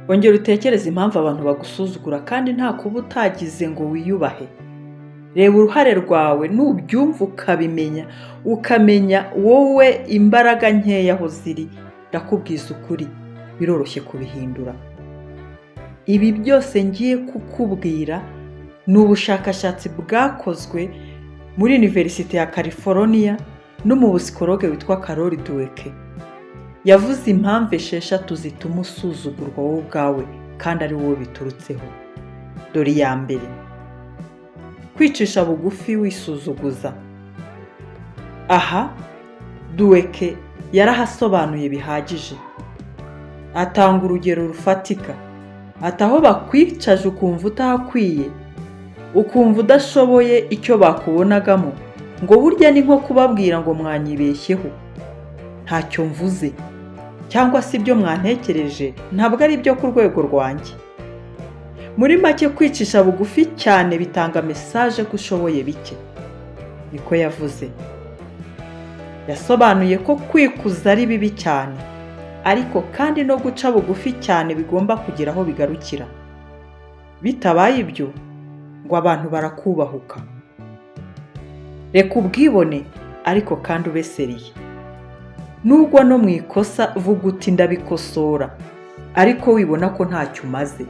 ongera utekereze impamvu abantu bagusuzugura kandi nta kuba utagize ngo wiyubahe. Reba uruhare rwawe nubyumva ukabimenya, ukamenya wowe imbaraga nkeya aho ziri, ndakubwiza ukuri biroroshye kubihindura. Ibi byose ngiye kukubwira ni ubushakashatsi bwakozwe muri University ya California n'umubusikologe witwa Carol Dweck. Yavuze impamvu 6 zituma usuzugurwa wowe ubwawe kandi ari wowe biturutseho. Dore iya mbere: kwicisha bugufi wisuzuguza. Aha Dweck yarahasobanuye bihagije. Atanga urugero rufatika. Ataho bakwicaje ukumva utahakwiye, ukumva udashoboye icyo bakubonagamo, ngo burya ni nko kubabwira ngo mwanyibeshyeho, ntacyo mvuze, cyangwa se ibyo mwantekereje ntabwo ari byo ku rwego rwanjye. Muri make, kwicisha bugufi cyane bitanga message ko ushoboye bike. Niko yavuze. Yasobanuye ko kwikuza ari bibi cyane, ariko kandi no guca bugufi cyane bigomba kugira aho bigarukira. Bitabaye ibyo ngo abantu barakubahuka. Reka ubwibone ariko kandi ubeseriye. Nubwo no mu ikosa vuga uti ndabikosora, ariko wibona ko ntacyo umaze.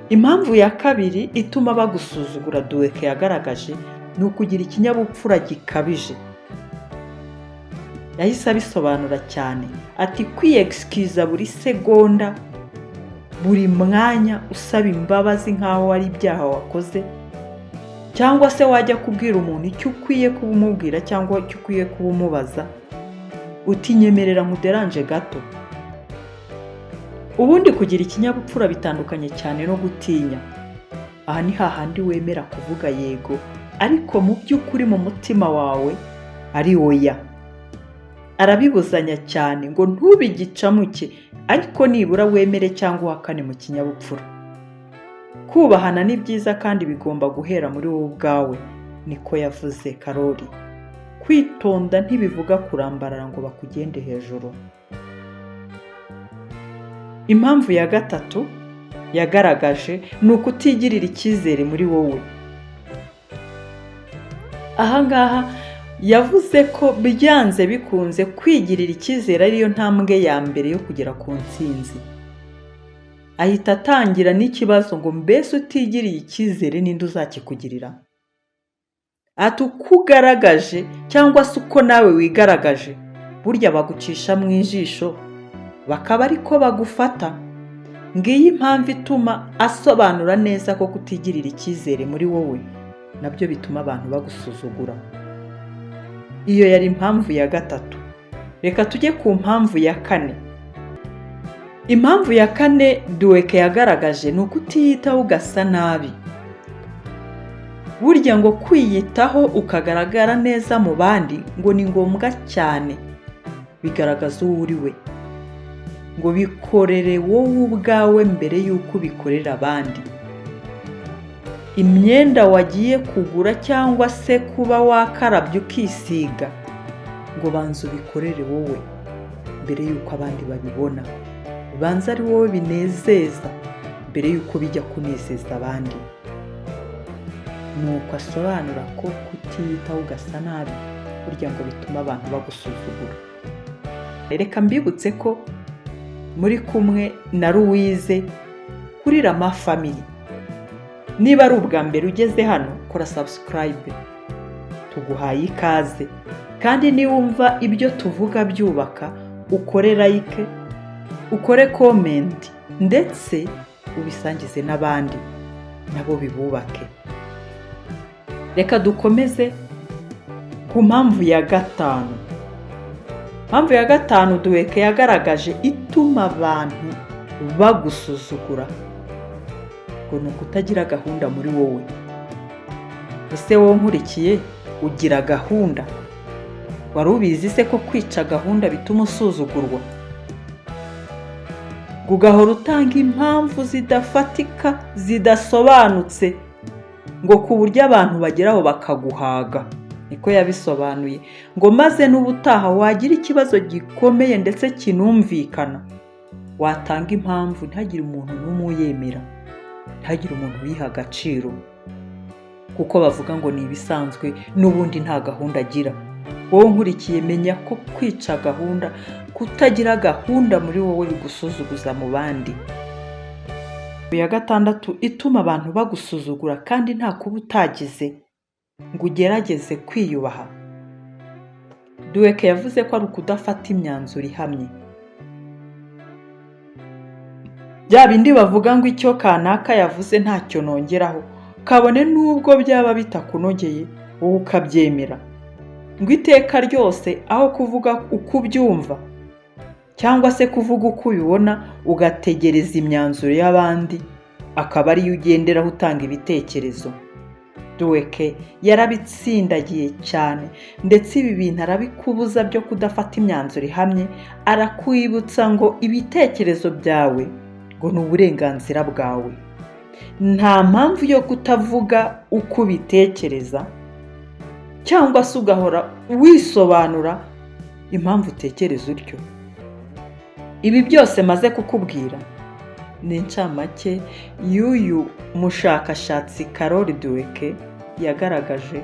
Impamvu ya kabiri ituma bagusuzugura Dweck yagaragaje ni ukugira ikinyabupfura gikabije. Yahise abisobanura cyane ati kwiexcusa buri segonda, buri mwanya usaba imbabazi nkaho ari ibyaha wakoze, cyangwa se wajya kubwira umuntu icyo ukwiye kubumubwira cyangwa icyo ukwiye kubumubaza, utinyemerera nkuderanje gato. Ubundi kugira ikinyabupfura bitandukanye cyane no gutinya. Aha ni hahandi wemera kuvuga yego, ariko mu by'ukuri mu mutima wawe ari oya. Arabibuzanya cyane ngo ntubigicamuke, ariko nibura wemere cyangwa uhakane mu kinyabupfura. Kubahana ni byiza kandi bigomba guhera muri wowe ubwawe, niko yavuze Karoli. Kwitonda ntibivuga kurambarara ngo bakugende hejuru. Impamvu ya gatatu yagaragaje ni ukutigirira icyizere muri wowe. Aha ngaha yavuze ko byanze bikunze kwigirira icyizere ariyo ntambwe ya mbere yo kugera ku ntsinzi. Ahita atangira n'ikibazo ngo mbese utigiriye icyizere ninde uzakikugirira? Ati uko ugaragaje cyangwa se uko nawe wigaragaje, burya bagucisha mu ijisho bakaba ariko bagufata. Ngiyi impamvu ituma asobanura neza ko kutigirira icyizere muri wowe nabyo bituma abantu bagusuzugura. Iyo yari impamvu ya gatatu. Reka tujye ku mpamvu ya kane. Impamvu ya kane Dweck yagaragaje ni ukutiyitaho ugasa nabi. Burya ngo kwiyitaho ukagaragara neza mu bandi ngo ni ngombwa cyane. Bigaragaza uwo uri we. Ngo bikorere wowe ubwawe mbere y'uko bikorera abandi. Imyenda wagiye kugura cyangwa se kuba wakarabye ukisiga, ngo banza ubikorere wowe mbere y'uko abandi babibona. Banza ari wowe binezeza mbere y'uko bijya kunezeza abandi. Nuko asobanura ko kutiyitaho ugasa nabi burya ngo bituma abantu bagusuzugura. Reka mbibutse ko muri kumwe na Louise kuri Rama Family. Niba ari ubwa mbere ugeze hano, kora subscribe. Tuguhaye ikaze. Kandi niwumva ibyo tuvuga byubaka, ukore like, ukore comment, ndetse ubisangize n'abandi nabo bibubake. Reka dukomeze ku mpamvu ya gatanu. Impamvu ya gatanu Dweck yagaragaje ituma abantu bagusuzugura ngo ni ukutagira gahunda muri wowe. Ese wowe nkurikiye ugira gahunda? Wari ubizi se ko kwica gahunda bituma usuzugurwa? Ugahora utanga impamvu zidafatika zidasobanutse ngo ku buryo abantu bageraho bakaguhaga. Niko yabisobanuye ngo maze n'ubutaha wagira ikibazo gikomeye ndetse kinumvikana watanga impamvu ntihagire umuntu n'umwe uyemera, ntihagire umuntu uyiha agaciro, kuko bavuga ngo ni ibisanzwe n'ubundi nta gahunda agira. Wowe nkurikiye menya ko kwica gahunda, kutagira gahunda muri wowe bigusuzuguza mu bandi. Ya gatandatu ituma abantu bagusuzugura kandi nta kuba utagize ngo ugerageze kwiyubaha. Dweck yavuze ko ari ukudafata imyanzuro ihamye. Bya bindi bavuga ngo icyo kanaka yavuze ntacyo nongeraho, kabone n'ubwo byaba bitakunogeye wowe ukabyemera. Ngo iteka ryose aho kuvuga uko ubyumva cyangwa se kuvuga uko ubibona, ugategereza imyanzuro y'abandi akaba ariyo ugenderaho utanga ibitekerezo. Dweck yarabitsindagiye cyane, ndetse ibi bintu arabikubuza byo kudafata imyanzuro ihamye. Arakwibutsa ngo ibitekerezo byawe ngo ni uburenganzira bwawe, nta mpamvu yo kutavuga uko ubitekereza cyangwa se ugahora wisobanura impamvu utekereza utyo. Ibi byose maze kukubwira ni incamake y'uyu mushakashatsi Carol Dweck yagaragaje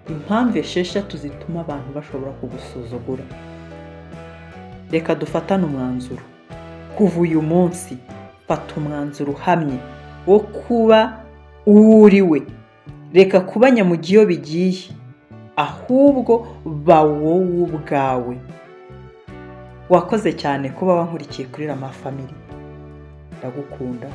impamvu 6 zituma abantu bashobora kugusuzugura. Reka dufatane umwanzuro. Kuva uyu munsi fata umwanzuro uhamye wo kuba uwuriwe. Reka kuba nyamugiyo bigiye, ahubwo ba wowe ubwawe. Wakoze cyane kuba wankurikiye kuri Rama Family. Ndagukunda.